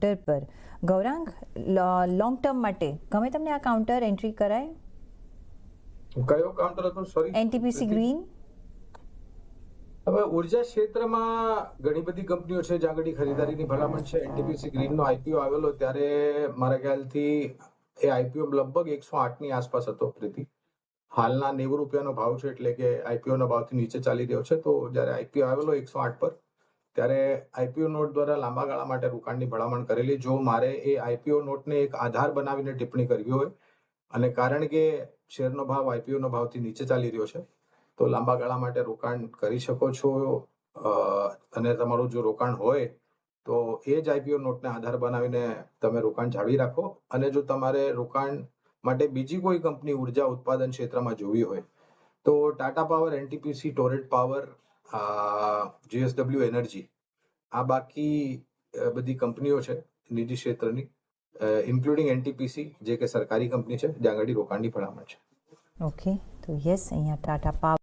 પર Gaurang long term માટે ગમે તમને આ કાઉન્ટર એન્ટ્રી કરાય? કયો કાઉન્ટર હતો? Sorry, NTPC green. હવે ઉર્જા ક્ષેત્રમાં ઘણી બધી કંપનીઓ છે જ્યાં આગળ ખરીદારીની ભલામણ છે. એનટીપીસી ગ્રીનનો આઈપીઓ આવેલો ત્યારે મારા ખ્યાલથી એ આઈપીઓ લગભગ 108 ની આસપાસ હતો પ્રીતિ. હાલના 90 રૂપિયાનો ભાવ છે, એટલે કે આઈપીઓના ભાવથી નીચે ચાલી રહ્યો છે. તો જ્યારે આઈપીઓ આવેલો 108 પર, ત્યારે આઈપીઓ નોટ દ્વારા લાંબા ગાળા માટે રોકાણની ભલામણ કરેલી. જો મારે એ આઈપીઓ નોટને એક આધાર બનાવીને ટિપ્પણી કરવી હોય, અને કારણ કે શેરનો ભાવ આઈપીઓના ભાવથી નીચે ચાલી રહ્યો છે, તો લાંબા ગાળા માટે રોકાણ કરી શકો છો. અને તમારું જો રોકાણ હોય તો એ જ આઈપીઓ નોટને આધાર બનાવીને તમે રોકાણ જાળવી રાખો. અને જો તમારે રોકાણ માટે બીજી કોઈ કંપની ઉર્જા ઉત્પાદન ક્ષેત્રમાં જોવી હોય તો Tata Power, NTPC, Torrent Power, JSW Energy, આ બાકી બધી કંપનીઓ છે નિજી ક્ષેત્રની, ઇન્ક્લુડિંગ એનટીપીસી જે કે સરકારી કંપની છે, જ્યાં આગળ રોકાણની ભલામણ છે. ઓકે, તો યસ, અહીંયા ટાટા પાવર